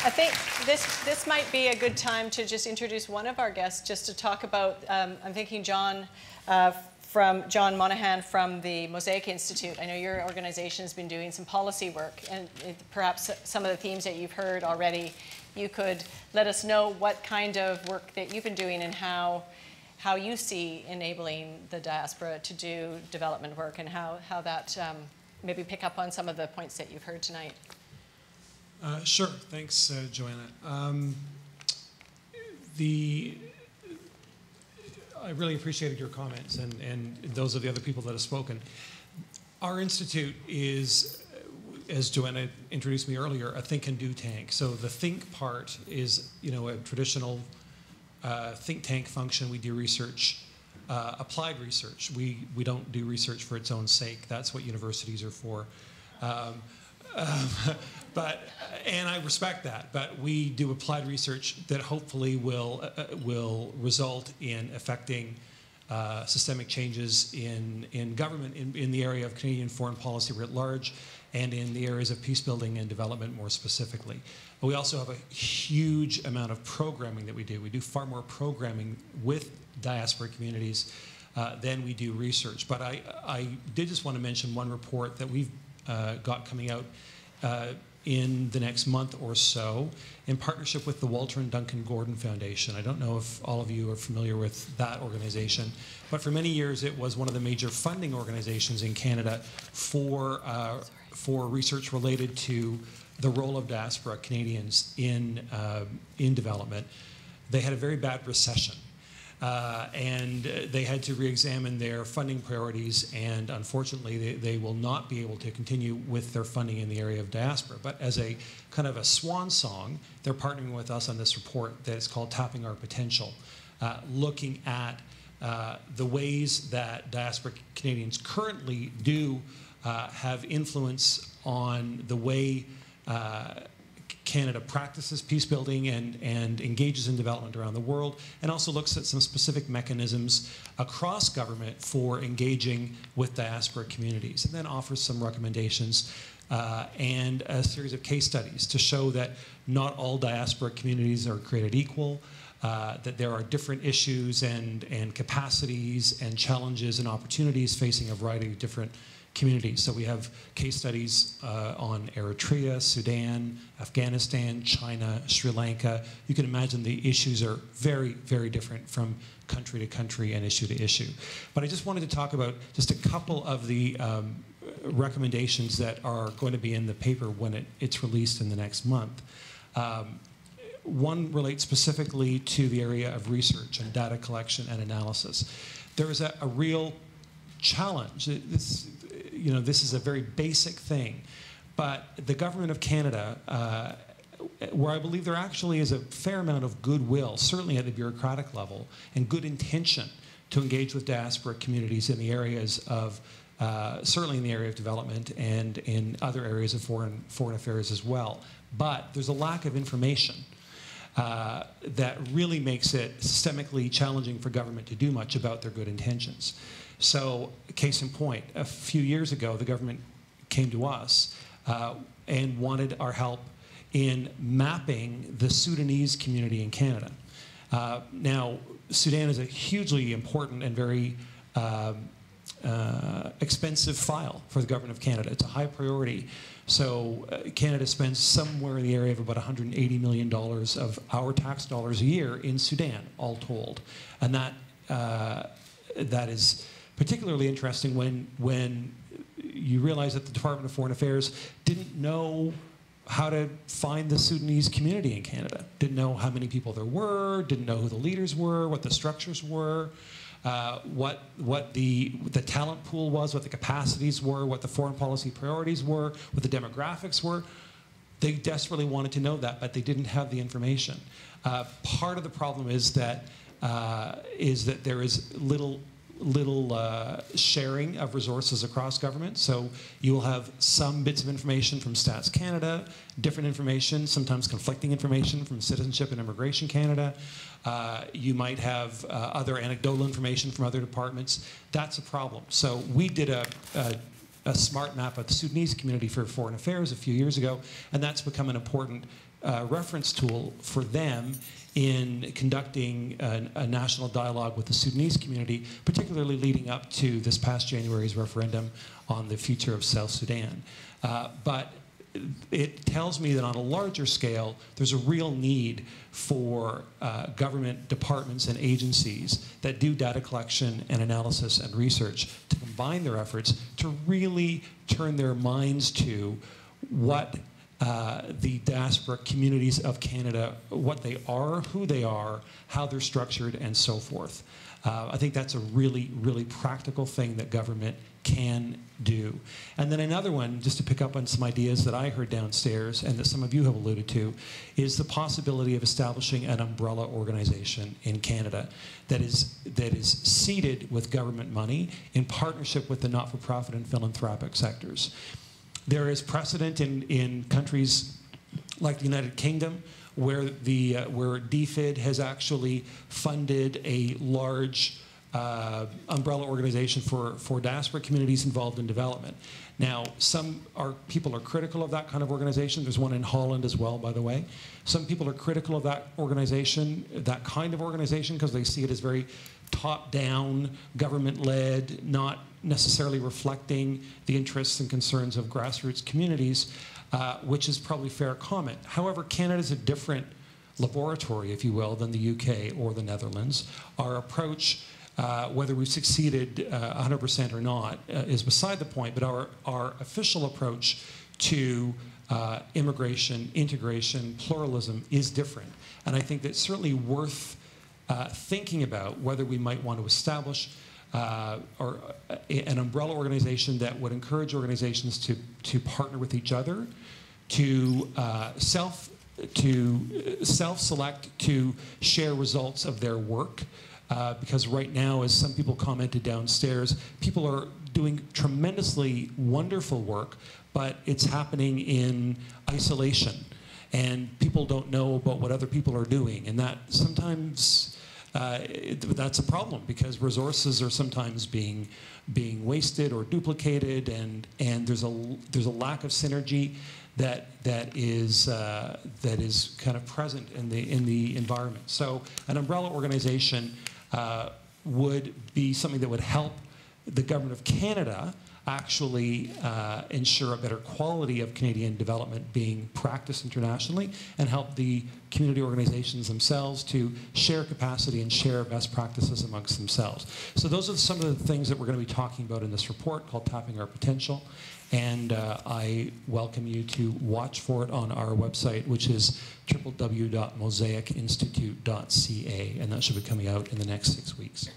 I think this might be a good time to just introduce one of our guests, just to talk about, I'm thinking John Monahan from the Mosaic Institute. I know your organization has been doing some policy work, and perhaps some of the themes that you've heard already, you could let us know what kind of work that you've been doing and how you see enabling the diaspora to do development work, and how that maybe pick up on some of the points that you've heard tonight. Sure. Thanks, Joanna. I really appreciated your comments and those of the other people that have spoken. Our institute is, as Joanna introduced me earlier, a think and do tank. So the think part is, a traditional think tank function. We do research, applied research. We don't do research for its own sake. That's what universities are for. And I respect that, but we do applied research that hopefully will result in affecting systemic changes in government, in the area of Canadian foreign policy writ large, and in the areas of peace building and development more specifically. But we also have a huge amount of programming that we do. We do far more programming with diaspora communities than we do research. But I did just want to mention one report that we've got coming out in the next month or so in partnership with the Walter and Duncan Gordon Foundation. I don't know if all of you are familiar with that organization, but for many years it was one of the major funding organizations in Canada for research related to the role of diaspora Canadians in development. They had a very bad recession. And they had to re-examine their funding priorities, and unfortunately they will not be able to continue with their funding in the area of diaspora. But as a kind of a swan song, they're partnering with us on this report that is called Tapping Our Potential, looking at the ways that diaspora Canadians currently do have influence on the way Canada practices peace building and engages in development around the world, and also looks at some specific mechanisms across government for engaging with diaspora communities, and then offers some recommendations and a series of case studies to show that not all diaspora communities are created equal, that there are different issues and capacities and challenges and opportunities facing a variety of different communities. So we have case studies on Eritrea, Sudan, Afghanistan, China, Sri Lanka. You can imagine the issues are very, very different from country to country and issue to issue. But I just wanted to talk about just a couple of the recommendations that are going to be in the paper when it's released in the next month. One relates specifically to the area of research and data collection and analysis. There is a real challenge. This is a very basic thing, but the government of Canada, where I believe there actually is a fair amount of goodwill, certainly at the bureaucratic level, and good intention to engage with diaspora communities in the areas of, certainly in the area of development and in other areas of foreign affairs as well. But there's a lack of information that really makes it systemically challenging for government to do much about their good intentions. So, case in point, a few years ago, the government came to us and wanted our help in mapping the Sudanese community in Canada. Now, Sudan is a hugely important and very expensive file for the government of Canada. It's a high priority. So Canada spends somewhere in the area of about $180 million of our tax dollars a year in Sudan, all told. And that is particularly interesting when you realize that the Department of Foreign Affairs didn't know how to find the Sudanese community in Canada. Didn't know how many people there were, didn't know who the leaders were, what the structures were, what the talent pool was, what the capacities were, what the foreign policy priorities were, what the demographics were. They desperately wanted to know that, but they didn't have the information. Part of the problem is that there is little sharing of resources across government. So you will have some bits of information from Stats Canada, different information, sometimes conflicting information from Citizenship and Immigration Canada. You might have other anecdotal information from other departments. That's a problem. So we did a smart map of the Sudanese community for Foreign Affairs a few years ago, and that's become an important reference tool for them in conducting a national dialogue with the Sudanese community, particularly leading up to this past January's referendum on the future of South Sudan. But it tells me that on a larger scale, there's a real need for government departments and agencies that do data collection and analysis and research to combine their efforts to really turn their minds to what the diaspora communities of Canada, what they are, who they are, how they're structured, and so forth. I think that's a really, really practical thing that government can do. And then another one, just to pick up on some ideas that I heard downstairs and that some of you have alluded to, is the possibility of establishing an umbrella organization in Canada that is seeded with government money in partnership with the not-for-profit and philanthropic sectors. There is precedent in countries like the United Kingdom where DFID has actually funded a large umbrella organization for diaspora communities involved in development. Now, people are critical of that kind of organization. There's one in Holland as well, by the way. Some people are critical of that organization, that kind of organization, because they see it as very top-down, government-led, not necessarily reflecting the interests and concerns of grassroots communities, which is probably fair comment. However, Canada's a different laboratory, if you will, than the UK or the Netherlands. Our approach, whether we've succeeded 100% or not, is beside the point, but our official approach to immigration, integration, pluralism is different. And I think that's certainly worth thinking about whether we might want to establish an umbrella organization that would encourage organizations to partner with each other, to self-select to share results of their work. Because right now, as some people commented downstairs, people are doing tremendously wonderful work, but it's happening in isolation. And people don't know about what other people are doing. And that sometimes, that's a problem because resources are sometimes being wasted or duplicated, and there's a lack of synergy that is kind of present in the environment. So an umbrella organization would be something that would help the Government of Canada actually ensure a better quality of Canadian development being practiced internationally, and help the community organizations themselves to share capacity and share best practices amongst themselves. So those are some of the things that we're going to be talking about in this report called Tapping Our Potential. And I welcome you to watch for it on our website, which is www.mosaicinstitute.ca, and that should be coming out in the next 6 weeks.